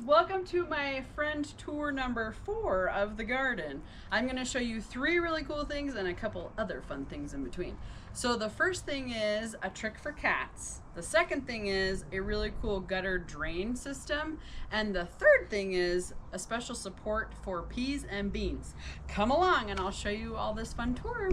welcome to my friend tour number 4 of the garden. I'm going to show you 3 really cool things and a couple other fun things in between. So the first thing is a trick for cats. The second thing is a really cool gutter drain system. And the third thing is a special support for peas and beans. Come along and I'll show you all this fun tour.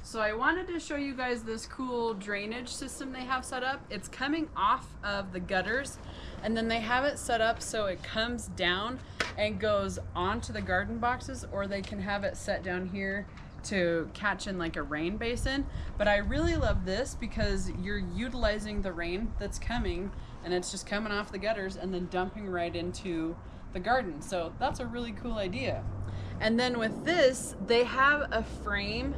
So I wanted to show you guys this cool drainage system they have set up. It's coming off of the gutters, and then they have it set up so it comes down and goes onto the garden boxes, or they can have it set down here to catch in like a rain basin. But I really love this because you're utilizing the rain that's coming, and it's just coming off the gutters and then dumping right into the garden. So that's a really cool idea. And then with this, they have a frame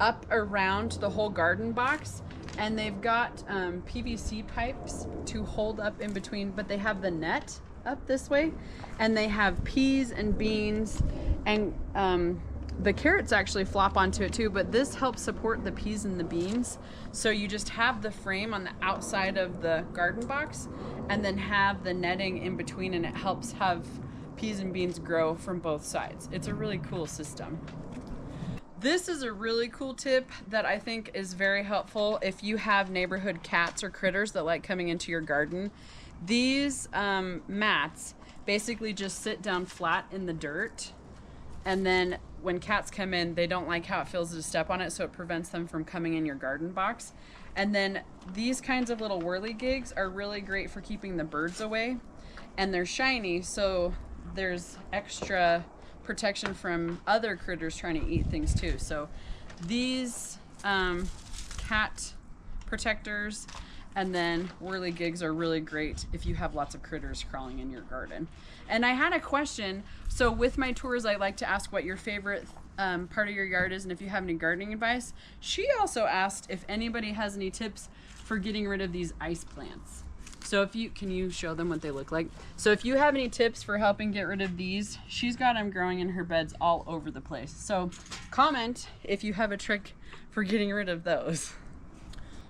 up around the whole garden box, and they've got PVC pipes to hold up in between, but they have the net up this way, and they have peas and beans, and the carrots actually flop onto it too, but this helps support the peas and the beans. So you just have the frame on the outside of the garden box and then have the netting in between, and it helps have peas and beans grow from both sides. It's a really cool system. This is a really cool tip that I think is very helpful if you have neighborhood cats or critters that like coming into your garden. These mats basically just sit down flat in the dirt, and then when cats come in, they don't like how it feels to step on it, so it prevents them from coming in your garden box. And then these kinds of little whirligigs are really great for keeping the birds away, and they're shiny, so there's extra protection from other critters trying to eat things too. So these cat protectors and then whirligigs are really great if you have lots of critters crawling in your garden. And I had a question. So with my tours, I like to ask what your favorite part of your yard is and if you have any gardening advice. She also asked if anybody has any tips for getting rid of these ice plants. So can you show them what they look like? So if you have any tips for helping get rid of these, she's got them growing in her beds all over the place. So comment if you have a trick for getting rid of those.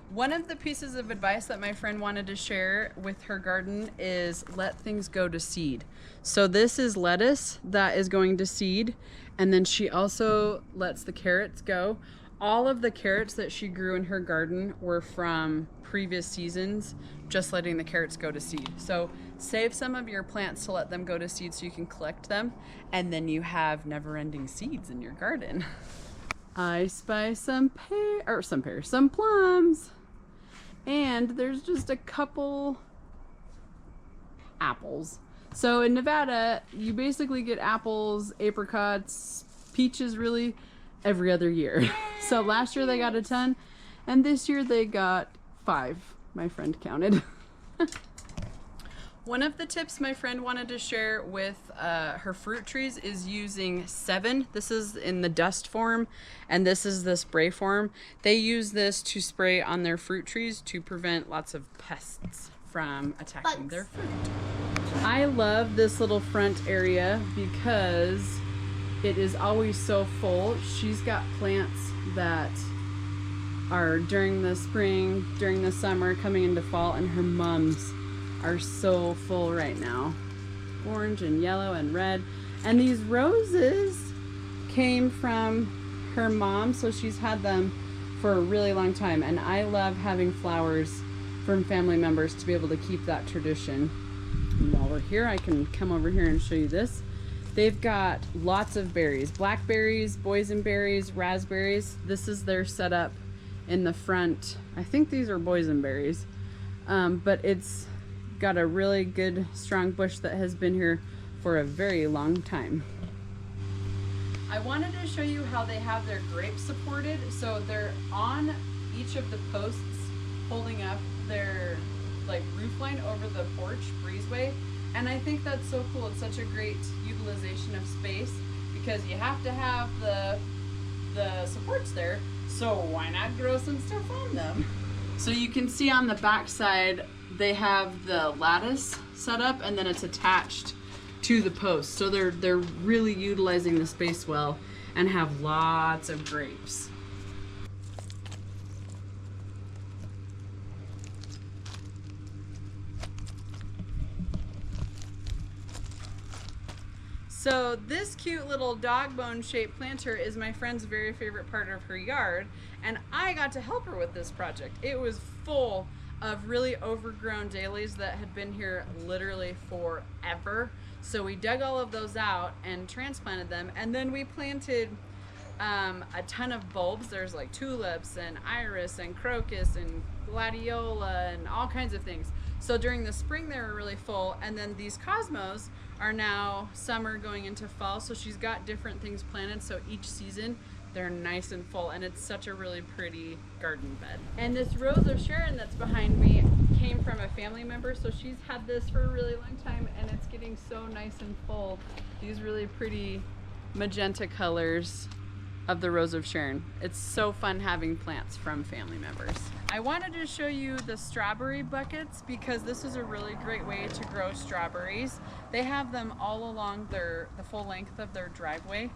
One of the pieces of advice that my friend wanted to share with her garden is let things go to seed. So this is lettuce that is going to seed, and then she also lets the carrots go. All of the carrots that she grew in her garden were from previous seasons, just letting the carrots go to seed. So save some of your plants to let them go to seed so you can collect them, and then you have never-ending seeds in your garden. I spy some plums, and there's just a couple apples. So in Nevada, you basically get apples, apricots, peaches really every other year. So last year they got a ton, and this year they got 5, my friend counted. One of the tips my friend wanted to share with her fruit trees is using Sevin. This is in the dust form, and this is the spray form. They use this to spray on their fruit trees to prevent lots of pests from attacking their fruit. I love this little front area because it is always so full. She's got plants that are during the spring, during the summer, coming into fall, and her mums are so full right now. Orange and yellow and red. And these roses came from her mom, so she's had them for a really long time. And I love having flowers from family members to be able to keep that tradition. And while we're here, I can come over here and show you this. They've got lots of berries, blackberries, boysenberries, raspberries. This is their setup in the front. I think these are boysenberries, but it's got a really good strong bush that has been here for a very long time. I wanted to show you how they have their grapes supported. So they're on each of the posts holding up their roof line over the porch breezeway. And I think that's so cool. It's such a great utilization of space because you have to have the supports there. So why not grow some stuff on them? So you can see on the back side, they have the lattice set up and then it's attached to the post. So they're really utilizing the space well and have lots of grapes. So this cute little dog bone shaped planter is my friend's very favorite part of her yard, and I got to help her with this project. It was full of really overgrown jellies that had been here literally forever. So we dug all of those out and transplanted them, and then we planted a ton of bulbs. There's like tulips and iris and crocus and gladiola and all kinds of things. So during the spring they were really full, and then these cosmos are now summer going into fall, so she's got different things planted, so each season they're nice and full, and it's such a really pretty garden bed. And this rose of Sharon that's behind me came from a family member, so she's had this for a really long time, and it's getting so nice and full. These really pretty magenta colors of the Rose of Sharon. It's so fun having plants from family members. I wanted to show you the strawberry buckets because this is a really great way to grow strawberries. They have them all along the full length of their driveway,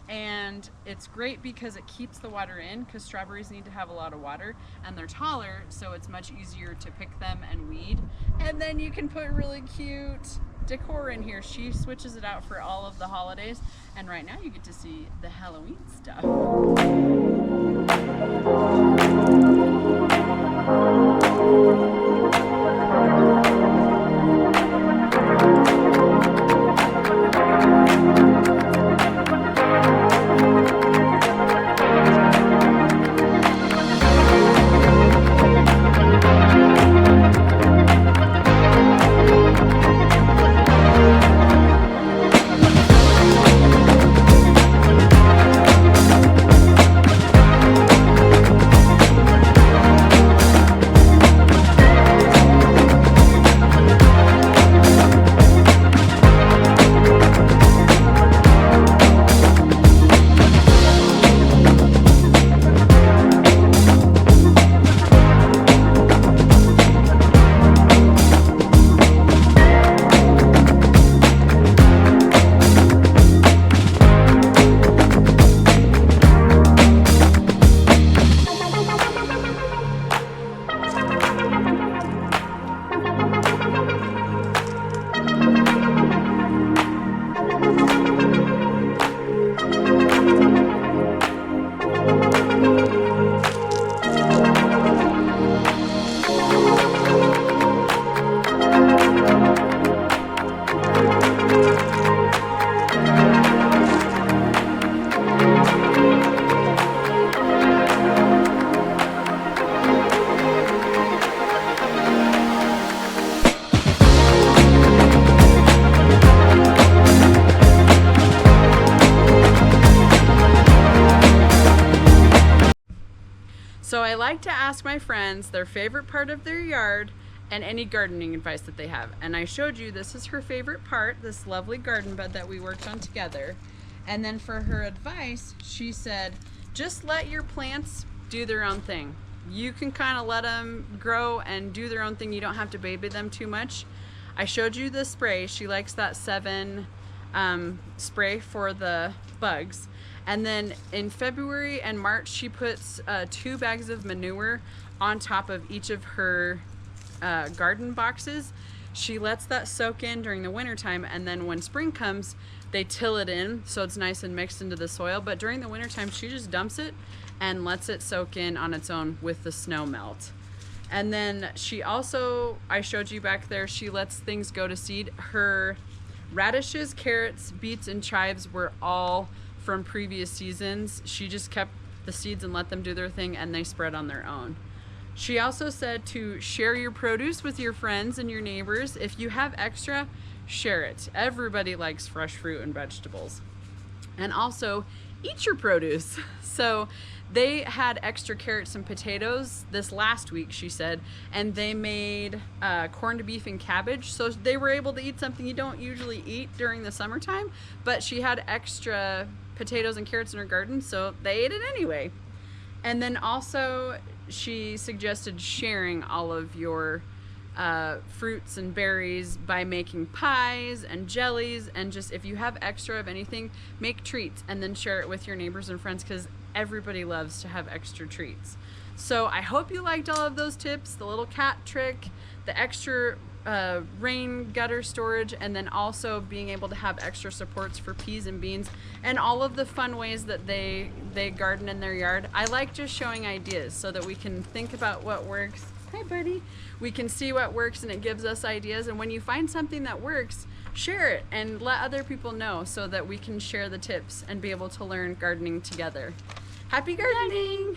and it's great because it keeps the water in, because strawberries need to have a lot of water, and they're taller, so it's much easier to pick them and weed. And then you can put really cute decor in here. She switches it out for all of the holidays, and right now you get to see the Halloween stuff. So I like to ask my friends their favorite part of their yard and any gardening advice that they have. And I showed you this is her favorite part, this lovely garden bed that we worked on together. And then for her advice, she said, just let your plants do their own thing. You can kind of let them grow and do their own thing. You don't have to baby them too much. I showed you the spray. She likes that Sevin spray for the bugs. And then in February and March, she puts 2 bags of manure on top of each of her garden boxes. She lets that soak in during the winter time, and then when spring comes, they till it in so it's nice and mixed into the soil. But during the winter time, she just dumps it and lets it soak in on its own with the snow melt. And then she also, I showed you back there, she lets things go to seed. Her radishes, carrots, beets, and chives were all from previous seasons. She just kept the seeds and let them do their thing, and they spread on their own. She also said to share your produce with your friends and your neighbors. If you have extra, share it. Everybody likes fresh fruit and vegetables. And also eat your produce. So they had extra carrots and potatoes this last week, she said, and they made corned beef and cabbage. So they were able to eat something you don't usually eat during the summertime, but she had extra potatoes and carrots in her garden, so they ate it anyway. And then also she suggested sharing all of your fruits and berries by making pies and jellies, and just if you have extra of anything, make treats and then share it with your neighbors and friends, because everybody loves to have extra treats. So I hope you liked all of those tips, the little cat trick, the extra rain gutter storage, and then also being able to have extra supports for peas and beans, and all of the fun ways that they garden in their yard. I like just showing ideas so that we can think about what works. Hi, buddy. We can see what works, and it gives us ideas. And when you find something that works, share it and let other people know so that we can share the tips and be able to learn gardening together. Happy gardening!